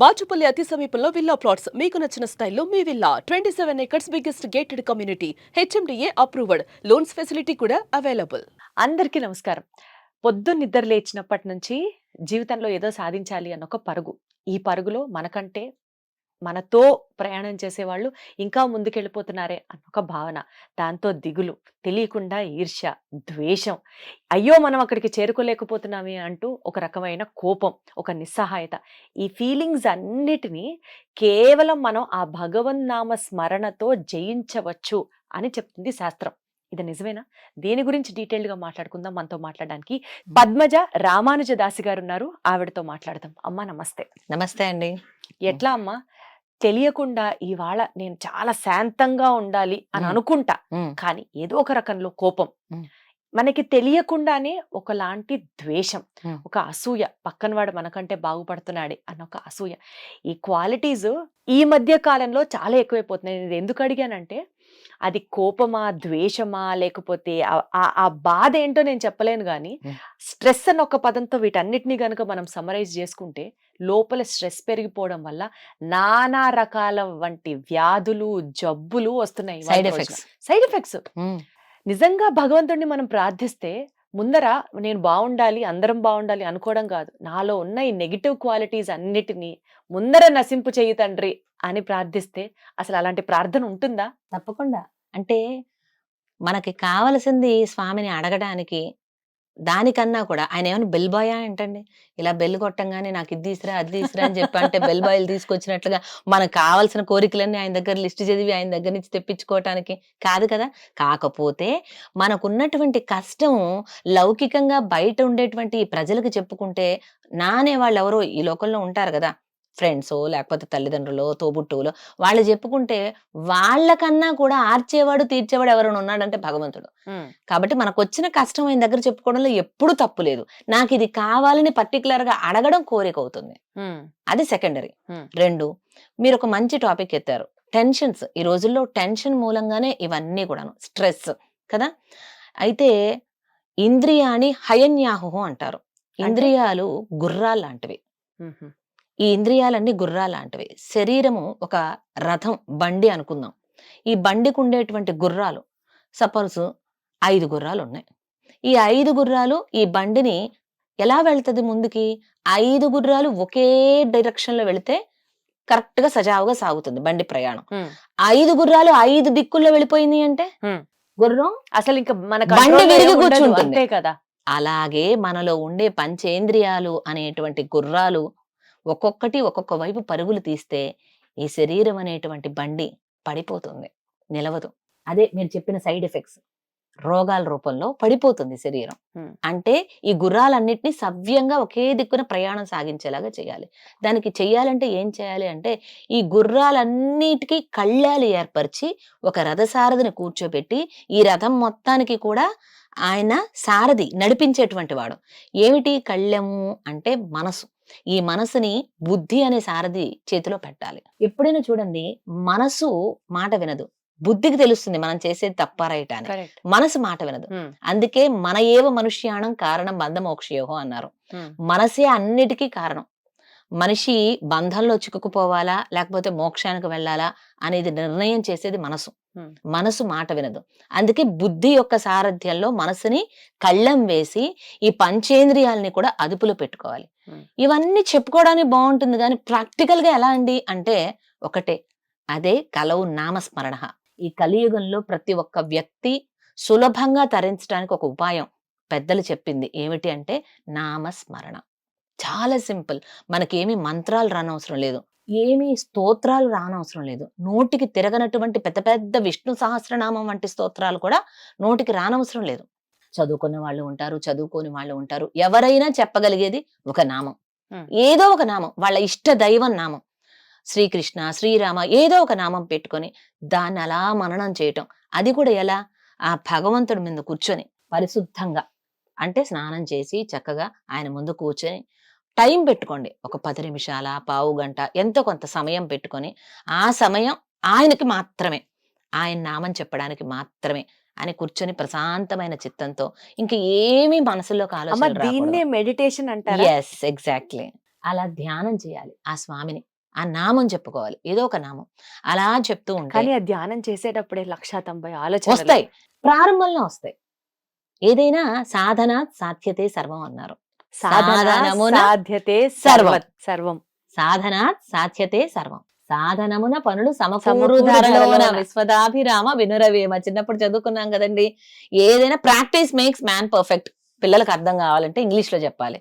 బాచుపల్లి అతి సమీపంలో villa plots మీకు నచ్చిన స్టైల్లో మీ villa 27 acres biggest gated community HMDA approved loans facility కూడా అవైలబుల్. అందరికీ నమస్కారం. పొద్దున్న నిద్ర లేచినప్పటి నుంచి జీవితంలో ఏదో సాధించాలి అన్న ఒక పరుగు. ఈ పరుగులో మనకంటే మనతో ప్రయాణం చేసేవాళ్ళు ఇంకా ముందుకెళ్ళిపోతున్నారే అన్న ఒక భావన. దాంతో దిగులు, తెలియకుండా ఈర్ష్య, ద్వేషం, అయ్యో మనం అక్కడికి చేరుకోలేకపోతున్నామే అంటూ ఒక రకమైన కోపం, ఒక నిస్సహాయత. ఈ ఫీలింగ్స్ అన్నిటినీ కేవలం మనం ఆ భగవన్నామ స్మరణతో జయించవచ్చు అని చెప్తుంది శాస్త్రం. ఇది నిజమేనా? దీని గురించి డీటెయిల్డ్ గా మాట్లాడుకుందాం. మనతో మాట్లాడడానికి పద్మజ రామానుజ దాసి గారు ఉన్నారు. ఆవిడతో మాట్లాడదాం. అమ్మా నమస్తే. నమస్తే అండి. ఎట్లా అమ్మా, తెలియకుండా ఇవాళ నేను చాలా శాంతంగా ఉండాలి అని అనుకుంటా, కానీ ఏదో ఒక రకంలో కోపం, మనకి తెలియకుండానే ఒకలాంటి ద్వేషం, ఒక అసూయ, పక్కన వాడు మనకంటే బాగుపడుతున్నాడే అన్న ఒక అసూయ. ఈ క్వాలిటీస్ ఈ మధ్య కాలంలో చాలా ఎక్కువైపోతున్నాయి. నేను ఎందుకు అడిగానంటే, అది కోపమా, ద్వేషమా, లేకపోతే ఆ బాధ ఏంటో నేను చెప్పలేను, కానీ స్ట్రెస్ అన్న ఒక పదంతో వీటన్నిటినీ గనుక మనం సమరైజ్ చేసుకుంటే, లోపల స్ట్రెస్ పెరిగిపోవడం వల్ల నానా రకాల వంటి వ్యాధులు, జబ్బులు వస్తున్నాయి. Side effects. నిజంగా భగవంతుడిని మనం ప్రార్థిస్తే ముందర నేను బాగుండాలి, అందరం బాగుండాలి అనుకోవడం కాదు, నాలో ఉన్న ఈ నెగిటివ్ క్వాలిటీస్ అన్నిటినీ ముందర నశింపు చెయ్యి తండ్రి అని ప్రార్థిస్తే అసలు అలాంటి ప్రార్థన ఉంటుందా? తప్పకుండా. అంటే మనకి కావలసింది స్వామిని అడగడానికి, దానికన్నా కూడా ఆయన ఏమైనా బెల్ బాయా ఏంటండి? ఇలా బెల్ కొట్టంగానే నాకు ఇది తీసురా, అది తీసురా అని చెప్పి అంటే బెల్ బాయ్లు తీసుకొచ్చినట్లుగా మనకు కావాల్సిన కోరికలన్నీ ఆయన దగ్గర లిస్ట్ చదివి ఆయన దగ్గర నుంచి తెప్పించుకోవటానికి కాదు కదా. కాకపోతే మనకున్నటువంటి కష్టం లౌకికంగా బయట ఉండేటువంటి ప్రజలకు చెప్పుకుంటే నానే వాళ్ళు ఎవరో ఈ లోకంలో ఉంటారు కదా, ఫ్రెండ్సో లేకపోతే తల్లిదండ్రులో, తోబుట్టువులో, వాళ్ళు చెప్పుకుంటే వాళ్ళకన్నా కూడా ఆర్చేవాడు, తీర్చేవాడు ఎవరైనా ఉన్నాడంటే భగవంతుడు. కాబట్టి మనకు వచ్చిన కష్టం ఆయన దగ్గర చెప్పుకోవడంలో ఎప్పుడు తప్పు లేదు. నాకు ఇది కావాలని పర్టికులర్ గా అడగడం కోరిక అవుతుంది, అది సెకండరీ. రెండు, మీరు ఒక మంచి టాపిక్ ఎత్తారు, టెన్షన్స్. ఈ రోజుల్లో టెన్షన్ మూలంగానే ఇవన్నీ కూడాను, స్ట్రెస్ కదా. అయితే ఇంద్రియాని హయన్యాహు అంటారు. ఇంద్రియాలు గుర్రాలు లాంటివి. ఈ ఇంద్రియాలన్నీ గుర్రాలాంటివి. శరీరము ఒక రథం, బండి అనుకుందాం. ఈ బండికి ఉండేటువంటి గుర్రాలు, సపోజ్ 5 గుర్రాలు ఉన్నాయి. ఈ 5 గుర్రాలు ఈ బండిని ఎలా వెళ్తుంది ముందుకి? 5 గుర్రాలు ఒకే డైరెక్షన్ లో వెళితే కరెక్ట్ గా సజావుగా సాగుతుంది బండి ప్రయాణం. 5 గుర్రాలు 5 దిక్కుల్లో వెళ్ళిపోయింది అంటే గుర్రం అసలు ఇంకా మన బండి విరిగి కూర్చుంటుంది కదా. అలాగే మనలో ఉండే పంచేంద్రియాలు అనేటువంటి గుర్రాలు ఒక్కొక్కటి ఒక్కొక్క వైపు పరుగులు తీస్తే ఈ శరీరం అనేటువంటి బండి పడిపోతుంది, నిలవదు. అదే మీరు చెప్పిన సైడ్ ఎఫెక్ట్స్, రోగాల రూపంలో పడిపోతుంది శరీరం. అంటే ఈ గుర్రాలన్నిటినీ సవ్యంగా ఒకే దిక్కున ప్రయాణం సాగించేలాగా చేయాలి. దానికి చెయ్యాలంటే ఏం చేయాలి అంటే, ఈ గుర్రాలన్నిటికీ కళ్ళాలు ఏర్పరిచి ఒక రథసారథిని కూర్చోబెట్టి, ఈ రథం మొత్తానికి కూడా ఆయన సారథి, నడిపించేటువంటి వాడు. ఏమిటి కళ్ళెము అంటే మనసు. ఈ మనసుని బుద్ధి అనే సారథి చేతిలో పెట్టాలి. ఎప్పుడైనా చూడండి, మనసు మాట వినదు, బుద్ధికి తెలుస్తుంది మనం చేసేది తప్ప రైట్ అని. మనసు మాట వినదు. అందుకే మన ఏవ మనుష్యాణం కారణం బంధమోక్షయోహో అన్నారు. మనసే అన్నిటికీ కారణం. మనిషి బంధంలో చిక్కుకుపోవాలా లేకపోతే మోక్షానికి వెళ్ళాలా అనేది నిర్ణయం చేసేది మనసు. మనసు మాట వినదు. అందుకే బుద్ధి యొక్క సారథ్యంలో మనసుని కళ్ళెం వేసి ఈ పంచేంద్రియాలని కూడా అదుపులో పెట్టుకోవాలి. ఇవన్నీ చెప్పుకోవడానికి బాగుంటుంది, కానీ ప్రాక్టికల్ గా ఎలా అండి అంటే ఒకటే, అదే కలవు నామస్మరణ. ఈ కలియుగంలో ప్రతి ఒక్క వ్యక్తి సులభంగా తరించడానికి ఒక ఉపాయం పెద్దలు చెప్పింది ఏమిటి అంటే నామస్మరణ. చాలా సింపుల్. మనకేమి మంత్రాలు రానవసరం లేదు, ఏమి స్తోత్రాలు రానవసరం లేదు. నోటికి తిరగనటువంటి పెద్ద పెద్ద విష్ణు సహస్రనామం వంటి స్తోత్రాలు కూడా నోటికి రానవసరం లేదు. చదువుకున్న వాళ్ళు ఉంటారు, చదువుకోని వాళ్ళు ఉంటారు. ఎవరైనా చెప్పగలిగేది ఒక నామం, ఏదో ఒక నామం, వాళ్ళ ఇష్ట దైవం నామం, శ్రీకృష్ణ, శ్రీరామ, ఏదో ఒక నామం పెట్టుకొని దాన్ని అలా మననం చేయటం. అది కూడా ఎలా? ఆ భగవంతుడి మీద కూర్చొని పరిశుద్ధంగా, అంటే స్నానం చేసి చక్కగా ఆయన ముందు కూర్చొని టైం పెట్టుకోండి. ఒక 10 నిమిషాల, పావు గంట, ఎంతో కొంత సమయం పెట్టుకొని ఆ సమయం ఆయనకి మాత్రమే, ఆయన నామం చెప్పడానికి మాత్రమే అని కూర్చొని ప్రశాంతమైన చిత్తంతో ఇంక ఏమీ మనసులోకి ఆలోచన దీన్నే మెడిటేషన్ అంటారా? Yes, exactly. అలా ధ్యానం చేయాలి ఆ స్వామిని, ఆ నామం చెప్పుకోవాలి, ఏదో ఒక నామం అలా చెప్తూ ఉంటే కానీ ఆ ధ్యానం చేసేటప్పుడే 1,90 ఆలోచనలు వస్తాయి, ప్రారంభంలో వస్తాయి. ఏదైనా సాధన సాధ్యతే సర్వం అన్నారు. సాధనమున సాధ్యతే సర్వం. సర్వం. సాధన సాధ్యతే సర్వం. సాధనమున పనులు సమకూరు సమకూరు ధరలోన ధరలోన. విశ్వదాభిరామ వినురవేమ. చిన్నప్పుడు చదువుకున్నాం కదండి. ఏదైనా ప్రాక్టీస్ మేక్స్ మ్యాన్ పర్ఫెక్ట్. పిల్లలకు అర్థం కావాలంటే ఇంగ్లీష్ లో చెప్పాలి.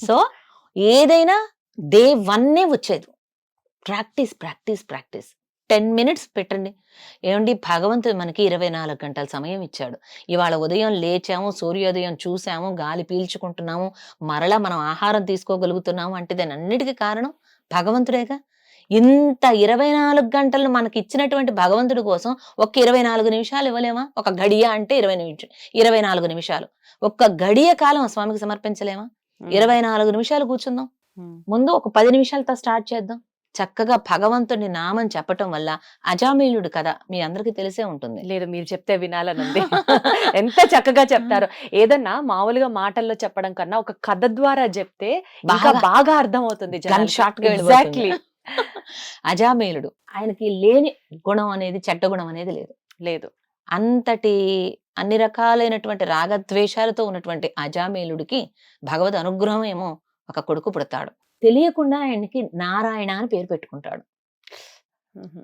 సో ఏదైనా డే 1 వచ్చేది. Practice practice practice. 10 minutes పెట్టండి. ఏమండి, భగవంతుడు మనకి 24 గంటల సమయం ఇచ్చాడు. ఇవాళ ఉదయం లేచాము, సూర్యోదయం చూసాము, గాలి పీల్చుకుంటున్నాము, మరలా మనం ఆహారం తీసుకోగలుగుతున్నాము అంటే దాని అన్నిటికీ కారణం భగవంతుడేగా. ఇంత 24 గంటలు మనకి ఇచ్చినటువంటి భగవంతుడి కోసం ఒక్క 24 నిమిషాలు ఇవ్వలేమా? ఒక గడియ అంటే 24 నిమిషాలు. ఒక్క గడియ కాలం ఆ స్వామికి సమర్పించలేమా? 24 నిమిషాలు కూర్చుందాం. ముందు ఒక 10 నిమిషాలతో స్టార్ట్ చేద్దాం. చక్కగా భగవంతుని నామం చెప్పటం వల్ల అజామీలుడు కథ మీ అందరికీ తెలిసే ఉంటుంది. లేదు, మీరు చెప్తే వినాలనుంది. ఎంత చక్కగా చెప్తారు. ఏదన్నా మామూలుగా మాటల్లో చెప్పడం కన్నా ఒక కథ ద్వారా చెప్తే ఇంకా బాగా అర్థం అవుతుంది. గన్ షాట్ గా ఎగ్జాక్ట్లీ. అజామేలుడు, ఆయనకి లేని గుణం అనేది, చెడ్డ గుణం అనేది లేదు. అంతటి అన్ని రకాలైనటువంటి రాగద్వేషాలతో ఉన్నటువంటి అజామేలుడికి భగవద్ అనుగ్రహం ఏమో ఒక కొడుకు పుడతాడు. తెలియకుండా ఆయనకి నారాయణ అని పేరు పెట్టుకుంటాడు.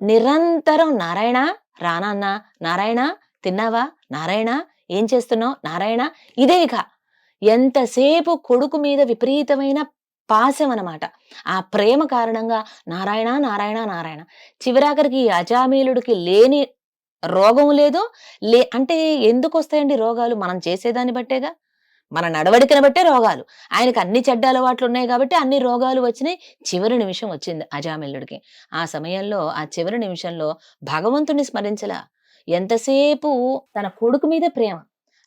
నిరంతరం నారాయణ, రానాన్న, నారాయణ తిన్నావా, నారాయణ ఏం చేస్తున్నావు, నారాయణ, ఇదే ఇక ఎంతసేపు కొడుకు మీద విపరీతమైన పాశం అన్నమాట. ఆ ప్రేమ కారణంగా నారాయణ నారాయణ నారాయణ. చివరాఖరికి ఈ అజామీలుడికి లేని రోగం లేదు. అంటే ఎందుకు వస్తాయండి రోగాలు? మనం చేసేదాన్ని బట్టేగా, మన నడవడికను బట్టే రోగాలు. ఆయనకు అన్ని చెడ్డ అలవాట్లు ఉన్నాయి కాబట్టి అన్ని రోగాలు వచ్చినాయి. చివరి నిమిషం వచ్చింది అజామిల్లుడికి. ఆ సమయంలో, ఆ చివరి నిమిషంలో భగవంతుని స్మరించలా. ఎంతసేపు తన కొడుకు మీదే ప్రేమ.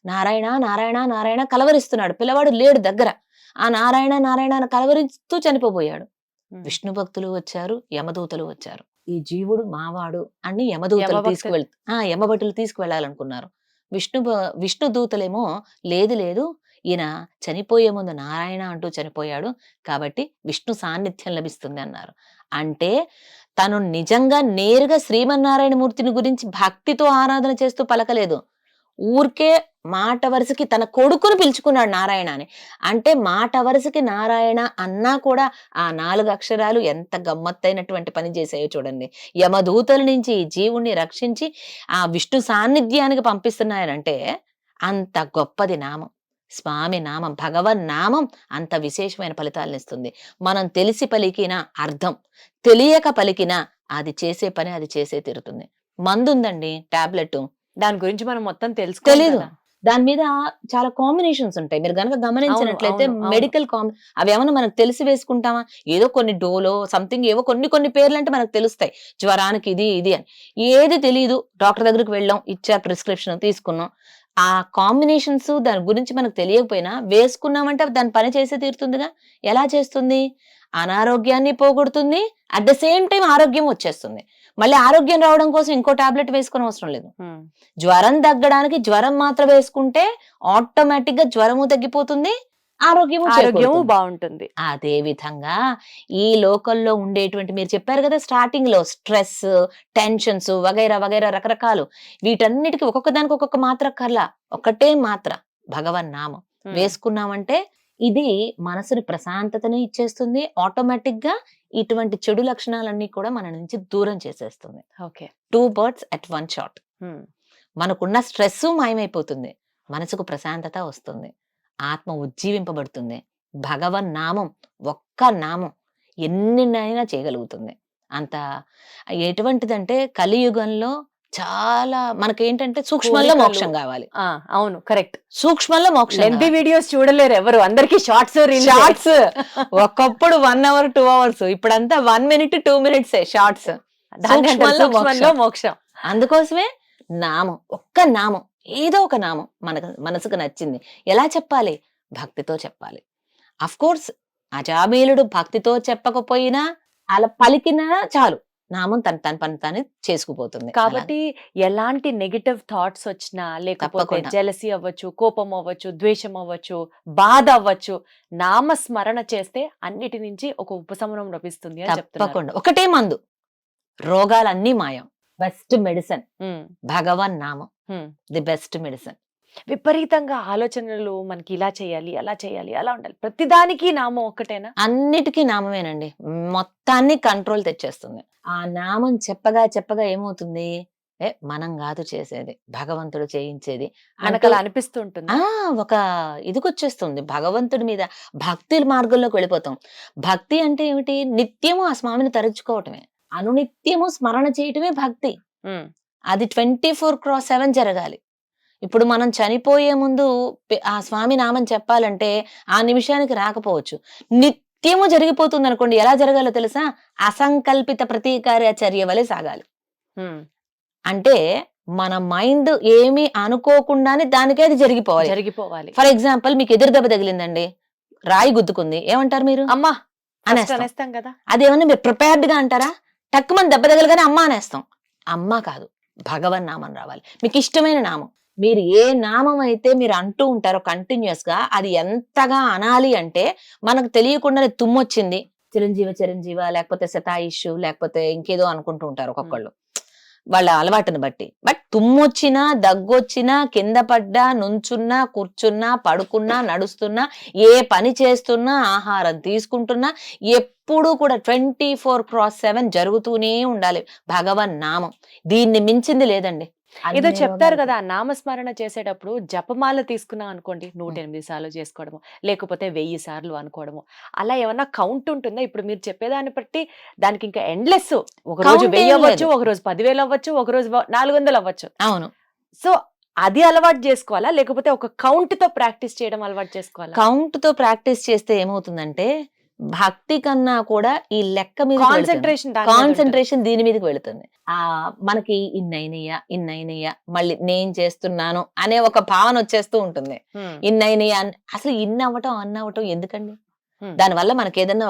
నారాయణ నారాయణ నారాయణ కలవరిస్తున్నాడు. పిల్లవాడు లేడు దగ్గర. ఆ నారాయణ నారాయణ కలవరిస్తూ చనిపోబోయాడు. విష్ణు భక్తులు వచ్చారు, యమదూతలు వచ్చారు. ఈ జీవుడు మావాడు అని యమభటులు తీసుకువెళ్ళాలనుకున్నారు. విష్ణు దూతలేమో లేదు, ఈయన చనిపోయే ముందు నారాయణ అంటూ చనిపోయాడు కాబట్టి విష్ణు సాన్నిధ్యం లభిస్తుంది అన్నారు. అంటే తను నిజంగా నేరుగా శ్రీమన్నారాయణ మూర్తిని గురించి భక్తితో ఆరాధన చేస్తూ పలకలేదు. ఊరికే మాట వరుసకి తన కొడుకును పిలుచుకున్నాడు నారాయణ అని. అంటే మాట వరుసకి నారాయణ అన్నా కూడా ఆ 4 అక్షరాలు ఎంత గమ్మత్తైనటువంటి పని చేసాయో చూడండి. యమదూతల నుంచి ఈ జీవుణ్ణి రక్షించి ఆ విష్ణు సాన్నిధ్యానికి పంపిస్తున్నాయనంటే అంత గొప్పది నామం. స్వామి నామం, భగవన్ నామం అంత విశేషమైన ఫలితాలను ఇస్తుంది. మనం తెలిసి పలికిన అర్థం, తెలియక పలికిన అది చేసే పని అది చేసే తీరుతుంది. మందుందండి, టాబ్లెట్, దాని గురించి మనం మొత్తం తెలీదు. తెలుసుకోలేదు. దాని మీద చాలా కాంబినేషన్స్ ఉంటాయి. మీరు గనక గమనించినట్లయితే అవును. మెడికల్ అవి ఏమన్నా మనకు తెలిసి వేసుకుంటామా? ఏదో కొన్ని డోలో సంథింగ్ ఏవో కొన్ని పేర్లు అంటే మనకు తెలుస్తాయి. జ్వరానికి ఇది అని. ఏది తెలియదు. డాక్టర్ దగ్గరికి వెళ్ళాం, ఇచ్చారు ప్రిస్క్రిప్షన్, తీసుకున్నాం. ఆ కాంబినేషన్స్ దాని గురించి మనకు తెలియకపోయినా వేసుకున్నామంటే దాని పని చేసే తీరుతుందిగా. ఎలా చేస్తుంది? అనారోగ్యాన్ని పోగొడుతుంది, అట్ ద సేమ్ టైం ఆరోగ్యం వచ్చేస్తుంది. మళ్ళీ ఆరోగ్యం రావడం కోసం ఇంకో టాబ్లెట్ వేసుకుని అవసరం లేదు. జ్వరం తగ్గడానికి జ్వరం మాత్రం వేసుకుంటే ఆటోమేటిక్ గా జ్వరము తగ్గిపోతుంది, ఆరోగ్యము బాగుంటుంది. అదే విధంగా ఈ లోకల్లో ఉండేటువంటి, మీరు చెప్పారు కదా స్టార్టింగ్ లో, స్ట్రెస్, టెన్షన్స్ వగైరా వగైరా రకరకాలు, వీటన్నిటికీ ఒక్కొక్క దానికి ఒక్కొక్క మాత్ర కర్లా, ఒకటే మాత్ర భగవన్ నామం వేసుకున్నామంటే ఇది మనసుని ప్రశాంతతని ఇచ్చేస్తుంది. ఆటోమేటిక్ గా ఇటువంటి చెడు లక్షణాలన్నీ కూడా మన నుంచి దూరం చేసేస్తుంది. Okay, 2 birds at 1 shot. మనకున్న స్ట్రెస్ మాయమైపోతుంది, మనసుకు ప్రశాంతత వస్తుంది, ఆత్మ ఉజ్జీవింపబడుతుంది. భగవన్ నామం, ఒక్క నామం ఎన్నినైనా చేయగలుగుతుంది. అంత ఎటువంటిదంటే కలియుగంలో చాలా మనకేంటంటే సూక్ష్మంలో మోక్షం కావాలి. అవును, కరెక్ట్. సూక్ష్మంలో మోక్షం. లెంతీ వీడియోస్ చూడలేరు ఎవరు, అందరికి షార్ట్స్. ఒకప్పుడు 1 hour 2 hours, ఇప్పుడంతా 1 minute 2 minutes షార్ట్స్. మోక్షం. అందుకోసమే నామం, ఒక్క నామం, ఏదో ఒక నామం మనసుకు నచ్చింది. ఎలా చెప్పాలి? భక్తితో చెప్పాలి. అఫ్ కోర్స్ అజామీలుడు భక్తితో చెప్పకపోయినా అలా పలికినా చాలు, నామం తన పని తాను చేసుకుపోతుంది. అలా. కాబట్టి ఎలాంటి నెగటివ్ థాట్స్ వచ్చినా, లేకపోతే తప్పకుండా. జెలసీ అవ్వచ్చు, కోపం అవ్వచ్చు, ద్వేషం అవ్వచ్చు, బాధ అవ్వచ్చు, నామస్మరణ చేస్తే అన్నిటి నుంచి ఒక ఉపశమనం లభిస్తుంది అని చెప్తున్నారు. తప్పకుండా. ఒకటే మందు, రోగాలన్నీ మాయం. బెస్ట్ మెడిసిన్ ఉమ్, భగవన్ నామం, ఉమ్. The best medicine. విపరీతంగా ఆలోచనలు మనకి ఇలా చేయాలి, అలా చేయాలి, అలా ఉండాలి, ప్రతిదానికి నామం ఒక్కటేనా? అన్నిటికీ నామమేనండి, మొత్తాన్ని కంట్రోల్ తెచ్చేస్తుంది. ఆ నామం చెప్పగా చెప్పగా ఏమవుతుంది, మనం కాదు చేసేది, భగవంతుడు చేయించేది మనకు అంటూ అలా అనిపిస్తూ ఉంటుంది. ఒక ఇదికొచ్చేస్తుంది. భగవంతుడి మీద భక్తి మార్గంలోకి వెళ్ళిపోతాం. భక్తి అంటే ఏమిటి, నిత్యము ఆ స్వామిని తరుచుకోవటమే, అనునిత్యము స్మరణ చేయటమే భక్తి. అది 24/7 జరగాలి. ఇప్పుడు మనం చనిపోయే ముందు ఆ స్వామి నామం చెప్పాలంటే ఆ నిమిషానికి రాకపోవచ్చు, నిత్యము జరిగిపోతుంది అనుకోండి. ఎలా జరగాలో తెలుసా, అసంకల్పిత ప్రతీకార చర్య వలె సాగాలి. అంటే మన మైండ్ ఏమీ అనుకోకుండానే దానికే అది జరిగిపోవాలి. జరిగిపోవాలి. ఫర్ ఎగ్జాంపుల్, మీకు ఎదురు దెబ్బ తగిలిందండి, రాయి గుద్దుకుంది, ఏమంటారు మీరు? అమ్మా అనేస్తాం. అనేస్తాం కదా. అదేమన్నా మీరు ప్రిపేర్డ్ గా అంటారా? టక్కుమని దెబ్బ తగలగానే అమ్మ అనేస్తాం. అమ్మ కాదు, భగవన్ నామం రావాలి. మీకు ఇష్టమైన నామం, మీరు ఏ నామం అయితే మీరు అంటూ ఉంటారో కంటిన్యూస్ గా, అది ఎంతగా అనాలి అంటే, మనకు తెలియకుండానే తుమ్మొచ్చింది, చిరంజీవ లేకపోతే శతాయిషు లేకపోతే ఇంకేదో అనుకుంటూ ఉంటారు ఒక్కొక్కళ్ళు వాళ్ళ అలవాటుని బట్టి. బట్ తుమ్మొచ్చినా, దగ్గొచ్చినా, కింద పడ్డా, నుంచున్నా, కూర్చున్నా, పడుకున్నా, నడుస్తున్నా, ఏ పని చేస్తున్నా, ఆహారం తీసుకుంటున్నా, ఎప్పుడూ కూడా 24/7 జరుగుతూనే ఉండాలి భగవన్ నామం. దీన్ని మించింది లేదండి. ఏదో అన్ని చెప్తారు రోగాలకి. కదా, నామస్మరణ చేసేటప్పుడు జపమాల తీసుకున్నాం అనుకోండి, 108 సార్లు చేసుకోవడము, లేకపోతే 1000 సార్లు అనుకోవడము, అలా ఏమన్నా కౌంట్ ఉంటుందా? ఇప్పుడు మీరు చెప్పేదాన్ని బట్టి దానికి ఇంకా ఎండ్లెస్, ఒక రోజు Count 1000 ఏం అవ్వచ్చు, లేదు. ఒక రోజు 10,000 అవ్వచ్చు, ఒక రోజు 400 అవ్వచ్చు. అవును. సో అది అలవాటు చేసుకోవాలా, లేకపోతే ఒక కౌంట్ తో ప్రాక్టీస్ చేయడం అలవాటు చేసుకోవాలా? కౌంట్ తో ప్రాక్టీస్ చేస్తే ఏమవుతుందంటే, భక్తి కన్నా కూడా ఈ లెక్క మీద కాన్సన్ట్రేషన్ దీని మీదకి వెళుతుంది. మనకి ఇన్నైనయ్యా మళ్ళీ నేను చేస్తున్నాను అనే ఒక భావన వచ్చేస్తూ ఉంటుంది. ఇన్నైనయ్యా అసలు అన్నవటం ఎందుకండి? దానివల్ల మనకి ఏదన్నా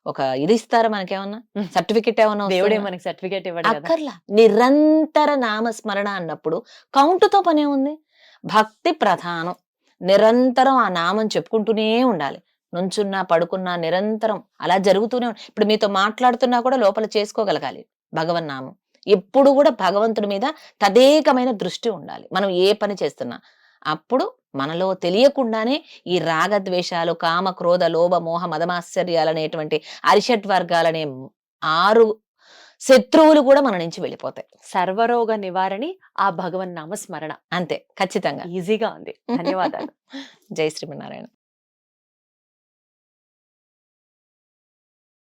ఒక ఇది ఇస్తారా, మనకేమన్నా సర్టిఫికెట్ ఏమన్నా దేవుడే వస్తుందా? మనకి సర్టిఫికేట్ ఇవ్వడు కదా. అక్కర్లా. నిరంతర నామస్మరణ అన్నప్పుడు కౌంటుతో పనే ఉంది. భక్తి ప్రధానం. నిరంతరం ఆ నామం చెప్పుకుంటూనే ఉండాలి. నుంచున్నా, పడుకున్నా, నిరంతరం అలా జరుగుతూనే ఇప్పుడు మీతో మాట్లాడుతున్నా కూడా లోపల చేసుకోగలగాలి భగవన్ నామం. ఎప్పుడు కూడా భగవంతుడి మీద తదేకమైన దృష్టి ఉండాలి మనం ఏ పని చేస్తున్నా. అప్పుడు మనలో తెలియకుండానే ఈ రాగద్వేషాలు, కామ, క్రోధ, లోభ, మోహ, మదమాశ్చర్యాలు అనేటువంటి అరిషట్ వర్గాలనే 6 శత్రువులు కూడా మన నుంచి వెళ్ళిపోతాయి. సర్వరోగ నివారణి ఆ భగవన్ నామ స్మరణ. అంతే, ఖచ్చితంగా. ఈజీగా ఉంది. ధన్యవాదాలు. జై శ్రీమన్నారాయణ.